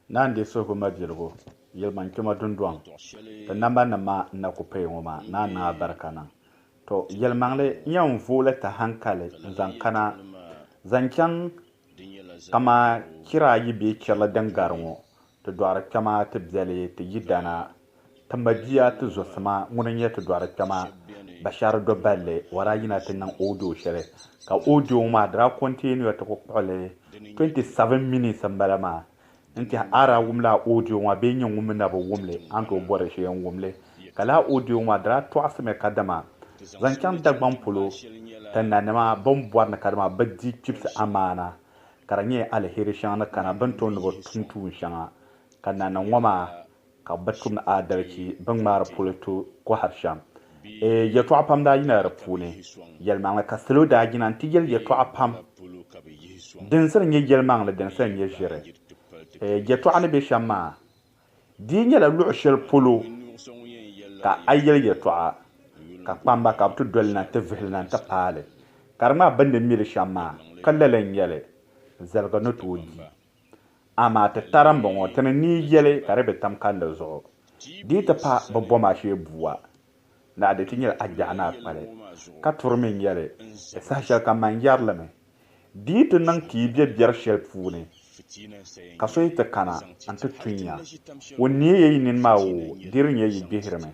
nan de so ko majirgo yelman kema dundwang ta namba nama na ko pe ngoma na barkana to yelmangle yan vole ta hankale zankana zankan kama kira yi be kela dangarwo to dwara kama ta bzale ta yidana tambajiya ta zosama munan ya ta dwara kama bashar do balle wara yina ta nan audio shere ka audio ma dra continue ta ko kole 27 minutes ambalama inti ara wumla audio wa be nyin wumna ba wumle anto bore she yan wumle kala audio ma dra to asme kadama zankan dagban pulo tananama bom bwarna kadama baddi chips amana karanye alheri shana kana banto no tuntu shanga kana na ngoma ka batum adalci ban mara pulo ko harsham ya to apam da yina rapune yelma ka selo da gina tigel ya to apam den ser nye yelma la den ser nye jere ya to ane be shama di nya la lu'shel pulo ka ayel ya to ka pamba ka to dolna te velna ta pale karma bande mil shama kallalen yele zalga no tudi ama ta tarambo ngo tan ni yele karebe tam kanda zo di ta pa bo ma she buwa na da tinyar ajana pare ka turmin yele sa sha ka man yarlame di to nan ki biya biyar shel fune ka so ita kana anta tunya wonni yayi nin mawo dirin yayi bihirme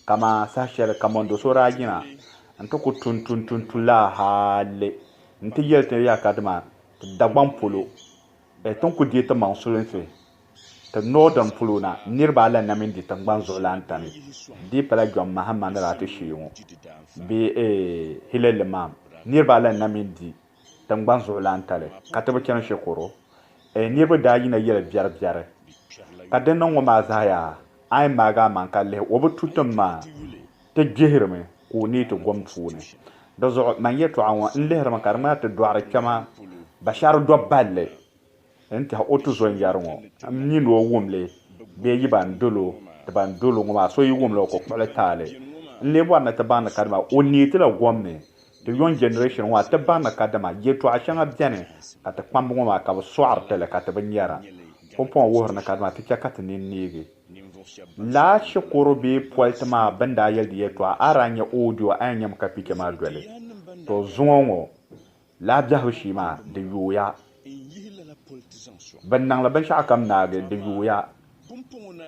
kama sa shel kamondo so ragina anta ko tun la hale nti yelte ya kadma dagban polo ton ko di ta mansulun fe ta northern polo na nirba ala na min di tangban zolantan di pala jom mahamman ra ta shiyo bi hilal mam nirba ala na min di tangban zolantale ka ta bakin shekoro nirba da yi na yela biyar ka dan nan ma zaya ai maga man kalle obututum ma ta jehirme ko ni to gomfune da zo man yeto awon lehra makarma ta duara kama bashar do balle enti ha otu zo yarwo ni no wumle be yiban dolo ta ban dolo ngoma so yi wumle ko kole tale le bo na ta ban karma oni tila gomne the young generation wa ta ban kadama yeto a shanga bjane ka ta kwambo ngoma ka so artele ka ta banyara pompon wo na kadama ta ka ta ni nige la shukuru bi poltama banda yeldi yeto aranya audio anyam kapike ma dole to zongo la jahushima de yoya bannang la ban shakam nage de yoya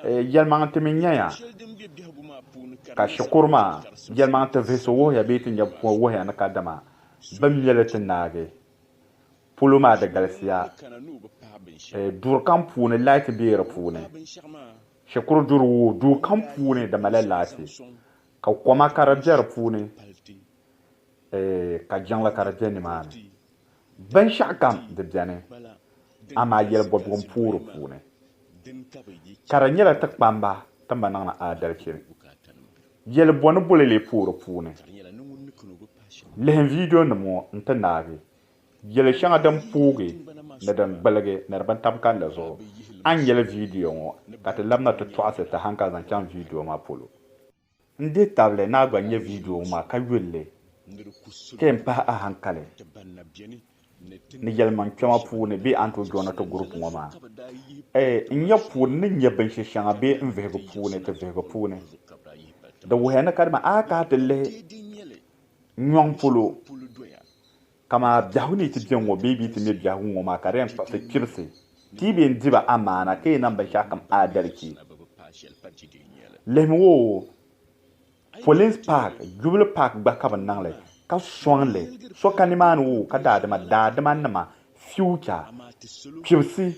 yelman teminya ya ka shukurma yelman ta veso wo ya bitin ya wo ya na kadama ban yeletin nage puluma da galsiya durkan pune light bi pune shekuru duru du kan pune da malalati ka koma karajar pune ka jangla karajar ni man ban shakam da jane ama yel bobgum puru pune karanyela takpamba tamba nana adalci yel bonu bulele puru pune lehen video namo nta nabi yel shanga dan puge na dan balage na ban tamkan da zo an yel video ngo kata lamna to twase ta hanka zan kan video ma polo nde table na gba nye video ma ka welle kempa a hankale ni yelman kema pune bi anto jona to group ngoma nya pune nya ban shanga be nvego pune to vego pune da wehena kadma aka tele nyong polo kama jahuni ti jengo baby ti me jahu ngoma karen pa se kirse ti be ndiba amana ke nan ban shakam adalci lemwo police park jubile park ba kaban nangle ka songle so kanimanu wo ka dadama nama future kirsi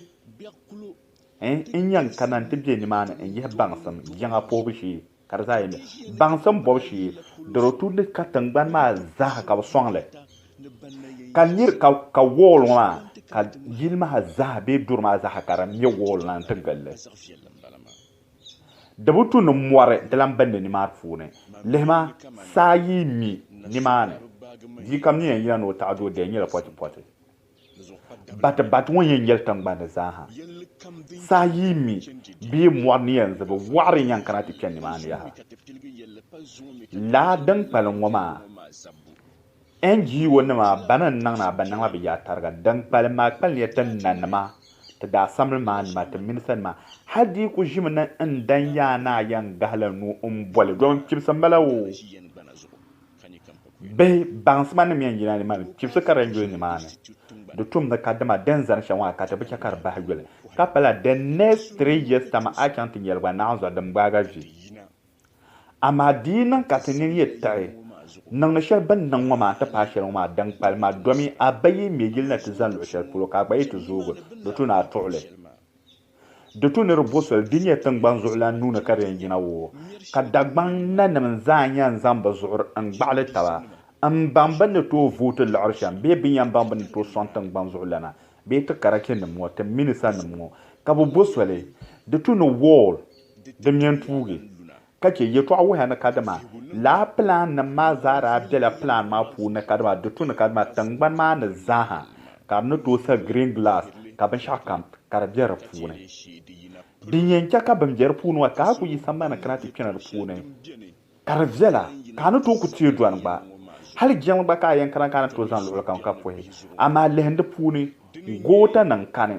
inyan kanan tibje ni mana en yi bangsam yanga pobishi karza yin bangsam bobishi dorotu de katangban ma za ka songle kanir ka wol ma ka yilma za be durma za karam ye wol nan tangalle dabutu no moire de lambande ni marfune lema sayi mi ni mane di kam ni yin no ta do de nyela poti bat won yin yel tangbande za ha sayi mi bi moire ni yan zaba wari yan kana ti ken ni mane ya la dan palongoma NG wona ma banan nang na banang ma biya targa dang pal ma pal ya tan nan ma ta da samar ma ma ta minisan ma hadi ku jimna dan yana yan gahla nu bole don kibsan balawo be bansman mi yan yina ma kibsa karan yo ni ma ne do tum da kadama den zan shanwa ka ta bi kar ba hagule ka pala the next 3 years tama akan tin yelwa na zo da mbaga ji amadina ka tin yetta nang na shel ban nang ma ta pa shel ma dang palma domi abayi mi gilna tizan lo shel pulo ka bayi to zugo do tuna tole do tuna robosol dinya tan ban zulan nuna kare yina wo ka dagban nan zanya zamba zur an ba'la tawa am bamban to vote l'arsham be biyan bamban to sontan ban zulana be ta karaken mo ta minisa mo ka bo bosole do tuna wall de mien tugi kake ye to awu hana kadama la plan na mazara de la plan ma pu na kadama do tuna kadama tangban ma na zaha ka no to sa green glass ka ban shakam ka rabiyar pu ne dinyen ka ban jer pu no ka ku yi samana krati pinar pu ne ka rabiyala ka no to ku ti duan ba hal jeng ba ka yan kan to zan lo kan ka pu ama lehende pu ne gota nan kane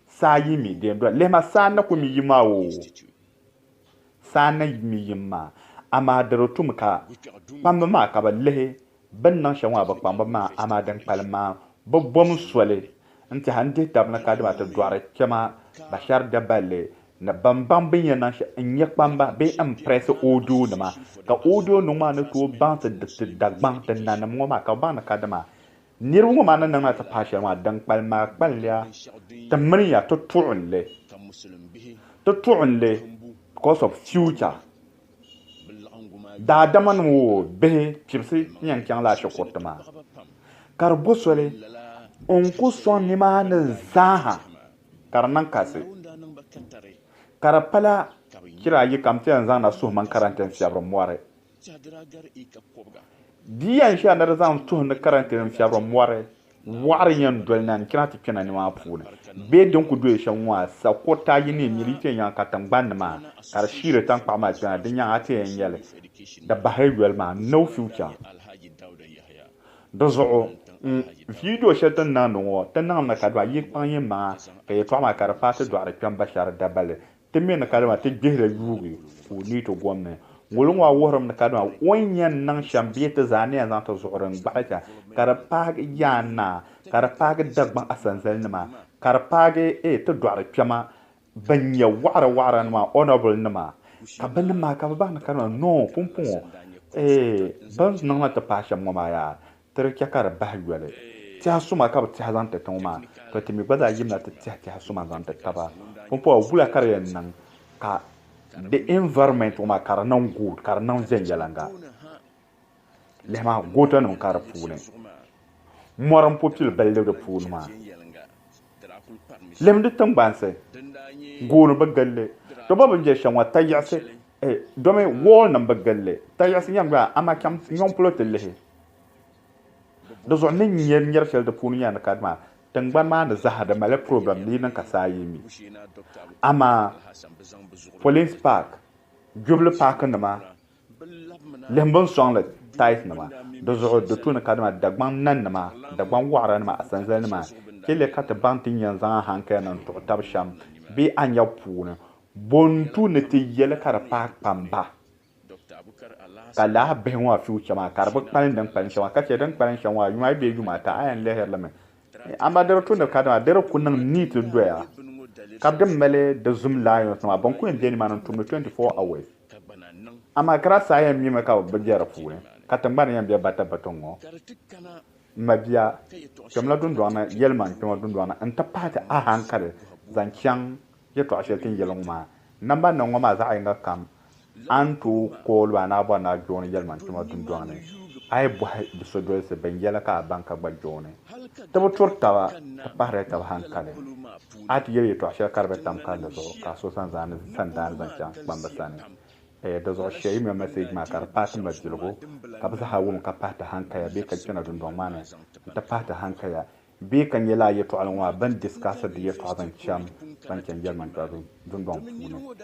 sayi mi de do le ma sana ku mi yimawo sana mi yimma ama darotum ka pamba ma ka balle ban nan shawa ba pamba ma ama dan palma bom swale nti hande tabna ka da ta duare kema bashar da balle na bambam bin yana nya pamba be impress odo na ma ka odo no ma na to ban ta dagban tan na mo ma ka ban ka da ma nirwo ma nan na ta pasha ma dan palma palya tamriya to tu'unle because of future da daman wo be kibsi yan kyan la shokotama karbo sole on ku son ni ma na zaha karnan kase karapala kira yi kamte yan zana su man karantan fiabro moire diyan sha na zan tu na karantan fiabro moire war yan dolnan kira ti kina ni ma puna be don ku do shan wa sa ko ta yi ne milite yan katan ban ma kar shire tan pa ma kana din yan ate yan yele da behavioral ma no future dozo video shatan na no tan na ka do yi pan yin ma ke to ma kar fa ta do ara kan bashar da bale timme na kalma ta gehra yugi ko ni to gomne ngulun wa woram na kadma wonyan nan shambiyete zane zan ta zuran baka karapag yana karapag dagban asanzal nima karapag to dwar pyama banya wara nima honorable nima kaban ma ka ba na kadma no pumpun ban nan ta pasha mama ya tere kyakara bahwale ta suma ka ta zan ta tuma to timi bada yimna ta suma zan ta taba pumpun wula kare nan ka the environment uma karanan good karanan zenjalanga lema gota no kar pune moram popil belde de punma lem de tambanse gono bagalle to baba je shanwa tayase do me wall nam bagalle tayase yamba ama kam nyom plote lehe do zo ne nyer shel de punu yana kadma tangban ma da zahada male problem ni nan kasayimi ama police park juble park nama lembon songla tait nama dozo de tuna kadma dagban nan nama dagban wara nama asanzal nama kele kata bantin yanzan hanka nan to tabsham bi anya puna bontu ne te yele kara park pamba kala benwa future ma karba panin dan panin shawa kace dan panin shawa yuma be yuma ta ayan leher lame amma dero tuna kadma dero kunan ni to doya kabdem mele de zoom lion sama bon ko en deni manan tum 24 hours ama grâce à mi me ka bejera fuwe katambana yam bia bata batongo mabia kamla dun dona yelman kama dun dona anta pata a hankale zankyang ye to ashetin yelongma namba no ngoma za ainga kam antu ko lwana bana joni yelman kama dun dona ay bo de so do se benjela ka banka ba joni to turtawa pare ta hankale at yeye to ashe karbe tam kala zo ka so san zan dan ban bamba sane da zo shey me message ma kar patin ba jilgo ka ba hawo ka pata hankaya be ka kina dun don mana ta pata hankaya be kan yela ye to alwa ban discuss da ye to zan cham ban kan german to dun don funo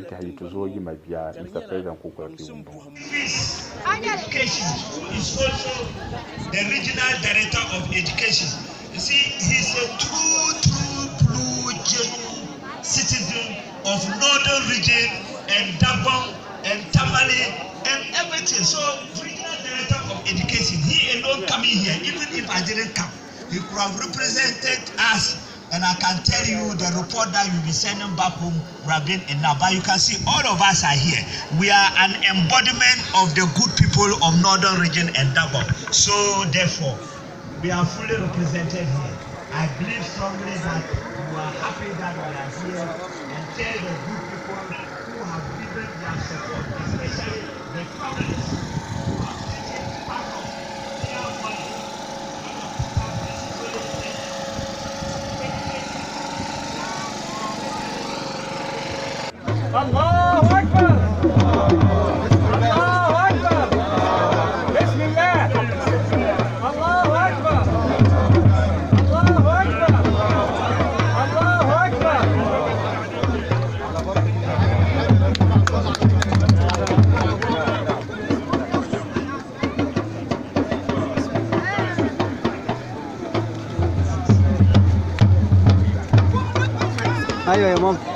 ta yi to zo yi ma biya Mr. President ko ko ki wumbo Education is also the regional director of education. You see, he's a true blue genuine citizen of Northern Region and Dabong and Tamale and everything. So, Regional Director of Education, he alone coming here, even if I didn't come, he could have represented us. And I can tell you the report that you'll be sending back home would have been enough. But you can see all of us are here. We are an embodiment of the good people of Northern Region and Dabong. So therefore, we are fully represented here. I believe strongly that you are happy that we are here and tell the good people who have given their support, especially the families who have taken part of their money. الله أكبر الله أكبر بسم الله الله أكبر الله أكبر الله أكبر أيوة يا ماما